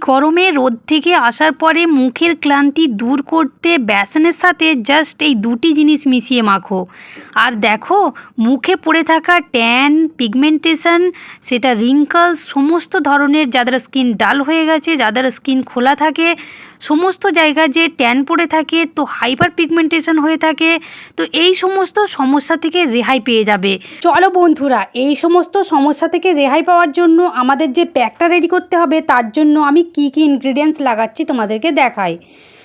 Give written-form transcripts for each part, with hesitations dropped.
গরমে রোদ থেকে আসার পরে মুখের ক্লান্তি দূর করতে বেসনের সাথে জাস্ট এই দুটি জিনিস মিশিয়ে মাখো, আর দেখো মুখে পড়ে থাকা ট্যান, পিগমেন্টেশন, সেটা রিঙ্কলস, সমস্ত ধরনের, যাদের স্কিন ডাল হয়ে গেছে, যাদের স্কিন খোলা থাকে, সমস্ত জায়গায় যে ট্যান পড়ে থাকে, তো হাইপার পিগমেন্টেশন হয়ে থাকে, তো এই সমস্ত সমস্যা থেকে রেহাই পেয়ে যাবে। চলো বন্ধুরা, এই সমস্ত সমস্যা থেকে রেহাই পাওয়ার জন্য আমাদের যে প্যাকটা রেডি করতে হবে, তার জন্য আমি কি কি ইনগ্রিডিয়েন্টস লাগাচ্ছি তোমাদেরকে দেখাই।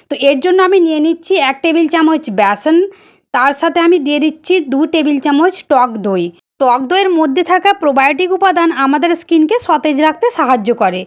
তো এর জন্য আমি নিয়ে নিচ্ছি 1 টেবিল চামচ বেসন, তার সাথে আমি দিয়ে দিচ্ছি 2 টেবিল চামচ টক দই। টক দইয়ের মধ্যে থাকা প্রোবায়োটিক উপাদান আমাদের স্কিনকে সতেজ রাখতে সাহায্য করে।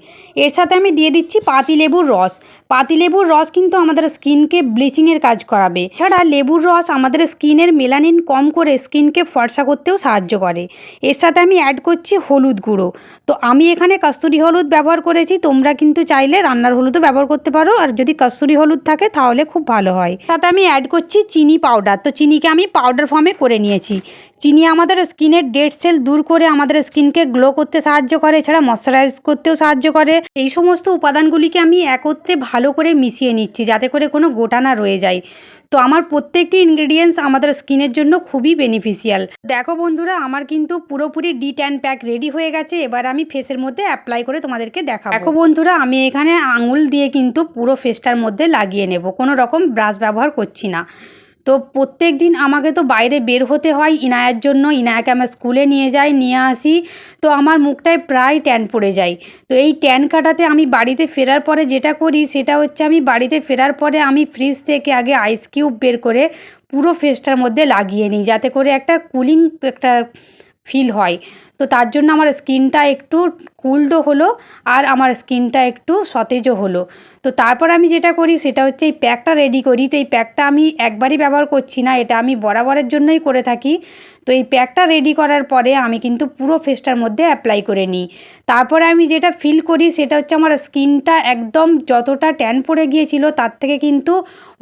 এর সাথে আমি দিয়ে দিচ্ছি পাতিলেবুর রস। পাতিলেবুর রস কিন্তু আমাদের স্কিনকে ব্লিচিংয়ের কাজ করাবে। এছাড়া লেবুর রস আমাদের স্কিনের মেলানিন কম করে স্কিনকে ফর্সা করতেও সাহায্য করে। এর সাথে আমি অ্যাড করছি হলুদ গুঁড়ো। তো আমি এখানে কস্তুরি হলুদ ব্যবহার করেছি, তোমরা কিন্তু চাইলে রান্নার হলুদও ব্যবহার করতে পারো, আর যদি কস্তুরি হলুদ থাকে তাহলে খুব ভালো হয়। সাথে আমি অ্যাড করছি চিনি পাউডার। তো চিনিকে আমি পাউডার ফর্মে করে নিয়েছি। চিনি আমাদের স্কিনের ডেড সেল দূর করে আমাদের স্কিনকে গ্লো করতে সাহায্য করে, এছাড়া ময়শ্চারাইজ করতেও সাহায্য করে। এই সমস্ত উপাদানগুলিকে আমি একত্রে ভালো করে মিশিয়ে নিচ্ছি, যাতে করে কোনো গোটা না রয়ে যায়। তো আমার প্রত্যেকটি ইনগ্রেডিয়েন্টস আমাদের স্কিনের জন্য খুবই বেনিফিশিয়াল। দেখো বন্ধুরা, আমার কিন্তু পুরোপুরি ডি10 প্যাক রেডি হয়ে গেছে। এবার আমি ফেসের মধ্যে অ্যাপ্লাই করে তোমাদেরকে দেখাবো। দেখো বন্ধুরা, আমি এখানে আঙুল দিয়ে কিন্তু পুরো ফেসটার মধ্যে লাগিয়ে নেব, কোনো রকম ব্রাশ ব্যবহার করছি না। তো প্রত্যেক দিন আমাকে তো বাইরে বের হতে হয় ইনায়ার জন্য, ইনায়াকে আমার স্কুলে নিয়ে যাই, নিয়ে আসি, তো আমার মুখটায় প্রায় ট্যান পড়ে যায়। তো এই ট্যান কাটাতে আমি বাড়িতে ফেরার পরে যেটা করি সেটা হচ্ছে, আমি বাড়িতে ফেরার পরে আমি ফ্রিজ থেকে আগে আইস কিউব বের করে পুরো ফেসটার মধ্যে লাগিয়ে নিই, যাতে করে একটা কুলিং একটা ফিল হয়। তো তার জন্য আমার স্কিনটা একটু কুলডও হলো, আর আমার স্কিনটা একটু সতেজও হলো। তো তারপর আমি যেটা করি সেটা হচ্ছে এই প্যাকটা রেডি করি। তো এই প্যাকটা আমি একবারই ব্যবহার করছি না, এটা আমি বরাবরের জন্যই করে থাকি। তো এই প্যাকটা রেডি করার পরে আমি কিন্তু পুরো ফেসটার মধ্যে অ্যাপ্লাই করে নিই। তারপরে আমি যেটা ফিল করি সেটা হচ্ছে, আমার স্কিনটা একদম যতটা ট্যান পড়ে গিয়েছিল তার থেকে কিন্তু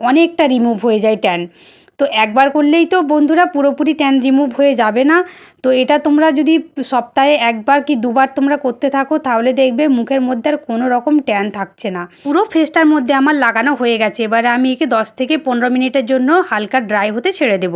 অনেকটা রিমুভ হয়ে যায় ট্যান। তো একবার করলেই তো বন্ধুরা পুরোপুরি ট্যান রিমুভ হয়ে যাবে না। তো এটা তোমরা যদি সপ্তাহে 1বার কি 2বার তোমরা করতে থাকো, তাহলে দেখবে মুখের মধ্যে আর কোনো রকম ট্যান থাকছে না। পুরো ফেসটার মধ্যে আমার লাগানো হয়ে গেছে। এবারে আমি একে 10 থেকে 15 মিনিটের জন্য হালকা ড্রাই হতে ছেড়ে দেব।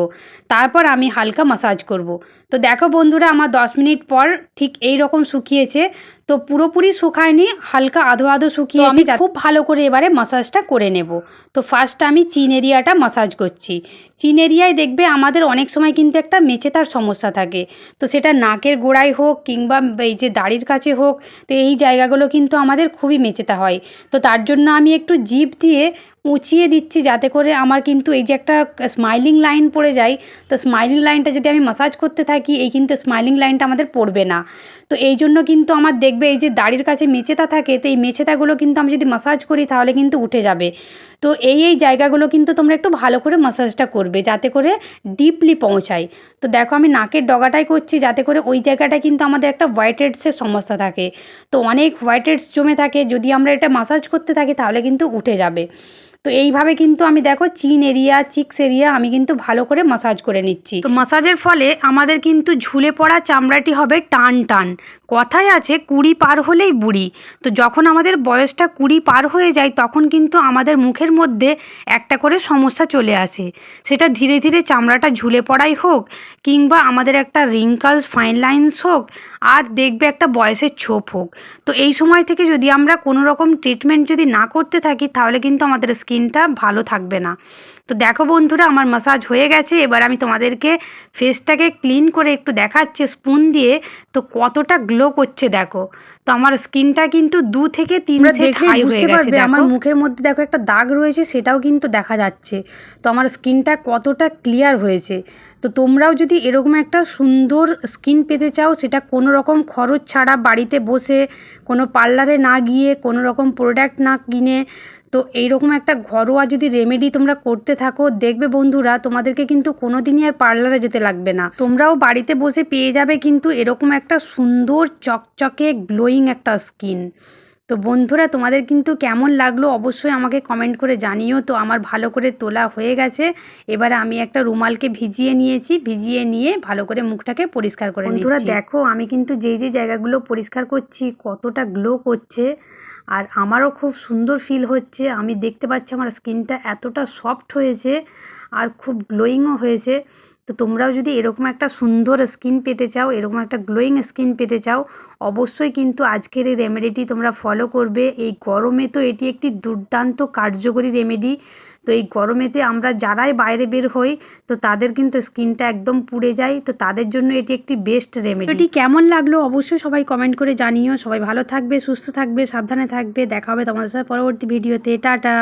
তারপর আমি হালকা মাসাজ করব। তো দেখো বন্ধুরা, আমার 10 মিনিট পর ঠিক এই রকম শুকিয়েছে। তো পুরোপুরি শুকায়নি, হালকা আধো আধো শুকিয়েছে। আমি খুব ভালো করে এবারে মাসাজটা করে নেব। তো ফার্স্ট আমি চিন এরিয়াটা মাসাজ করছি। চিন এরিয়ায় দেখবে আমাদের অনেক সময় কিন্তু একটা মেচেতার সমস্যা থাকে। তো সেটা নাকের গোড়ায় হোক কিংবা এই যে দাড়ির কাছে হোক, তো এই জায়গাগুলো কিন্তু আমাদের খুবই মেচেতা হয়। তো তার জন্য আমি একটু জিভ দিয়ে উঁচিয়ে দিচ্ছি, যাতে করে আমার কিন্তু এই যে একটা স্মাইলিং লাইন পড়ে যায়, তো স্মাইলিং লাইনটা যদি আমি মাসাজ করতে থাকি, এই কিন্তু স্মাইলিং লাইনটা আমাদের পড়বে না। তো এই জন্য কিন্তু আমার দেখবে এই যে দাড়ির কাছে মেচেতা থাকে, তো এই মেচেতাগুলো কিন্তু আমি যদি মাসাজ করি তাহলে কিন্তু উঠে যাবে। তো এই জায়গাগুলো কিন্তু তোমরা একটু ভালো করে মাসাজটা করবে, যাতে করে ডিপলি পৌঁছায়। তো দেখো আমি নাকের ডগাটাই করছি, যাতে করে ওই জায়গাটায় কিন্তু আমাদের একটা হোয়াইট হেডসের সমস্যা থাকে। তো অনেক হোয়াইট হেডস জমে থাকে, যদি আমরা এটা মাসাজ করতে থাকি তাহলে কিন্তু উঠে যাবে। তো এইভাবে কিন্তু আমি দেখো চিন এরিয়া, চিক্স এরিয়া আমি কিন্তু ভালো করে মাসাজ করে নিচ্ছি। তো মাসাজের ফলে আমাদের কিন্তু ঝুলে পড়া চামড়াটি হবে টান টান। কথায় আছে 20 পার হলেই বুড়ি। তো যখন আমাদের বয়সটা 20 পার হয়ে যায়, তখন কিন্তু আমাদের মুখের মধ্যে একটা করে সমস্যা চলে আসে। সেটা ধীরে ধীরে চামড়াটা ঝুলে পড়াই হোক, কিংবা আমাদের একটা রিঙ্কলস, ফাইন লাইন্স হোক, আর দেখবে একটা বয়সের ছোপ হোক। তো এই সময় থেকে যদি আমরা কোনো রকম ট্রিটমেন্ট যদি না করতে থাকি, তাহলে কিন্তু আমাদের স্কিনটা ভালো থাকবে না। তো দেখো বন্ধুরা, আমার মাসাজ হয়ে গেছে। এবার আমি তোমাদেরকে ফেসটাকে ক্লিন করে একটু দেখাচ্ছি স্পুন দিয়ে, তো কতটা গ্লো করছে দেখো। তো আমার স্কিনটা কিন্তু 2 থেকে 3 সেট হাই হয়ে গেছে। আমার মুখের মধ্যে দেখো একটা দাগ রয়েছে, সেটাও কিন্তু দেখা যাচ্ছে। তো আমার স্কিনটা কতটা ক্লিয়ার হয়েছে। তো তোমরাও যদি এরকম একটা সুন্দর স্কিন পেতে চাও, সেটা কোনো রকম খরচ ছাড়া, বাড়িতে বসে, কোনো পার্লারে না গিয়ে, কোনো রকম প্রোডাক্ট না কিনে, তো এইরকম একটা ঘরোয়া যদি রেমেডি তোমরা করতে থাকো, দেখবে বন্ধুরা তোমাদেরকে কিন্তু কোনো দিনই আর পার্লারে যেতে লাগবে না। তোমরাও বাড়িতে বসে পেয়ে যাবে কিন্তু এরকম একটা সুন্দর চকচকে গ্লোয়িং একটা স্কিন। তো বন্ধুরা, তোমাদের কিন্তু কেমন লাগলো অবশ্যই আমাকে কমেন্ট করে জানিও। তো আমার ভালো করে তোলা হয়ে গেছে। এবারে আমি একটা রুমালকে ভিজিয়ে নিয়েছি, ভিজিয়ে নিয়ে ভালো করে মুখটাকে পরিষ্কার করে নিচ্ছি। বন্ধুরা দেখো, আমি কিন্তু যেই জায়গাগুলো পরিষ্কার করছি কতটা গ্লো করছে। আর আমারও খুব সুন্দর ফিল হচ্ছে। আমি দেখতে পাচ্ছি আমার স্কিনটা এতটা সফট হয়েছে আর খুব গ্লোয়িংও হয়েছে। তো তোমরাও যদি এরকম একটা সুন্দর স্কিন পেতে চাও, এরকম একটা গ্লোয়িং স্কিন পেতে চাও, অবশ্যই কিন্তু আজকের এই রেমেডিটি তোমরা ফলো করবে। এই গরমে তো এটি একটি দুর্দান্ত কার্যকরী রেমেডি। তো এই গরমেতে আমরা যারাই বাইরে বের হই তো তাদের কিন্তু স্কিনটা একদম পুড়ে যায়, তো তাদের জন্য এটি একটি বেস্ট রেমেডি। এটি কেমন লাগলো অবশ্যই সবাই কমেন্ট করে জানিও। সবাই ভালো থাকবে, সুস্থ থাকবে, সাবধানে থাকবে। দেখা হবে তোমাদের সাথে পরবর্তী ভিডিওতে। টাটা।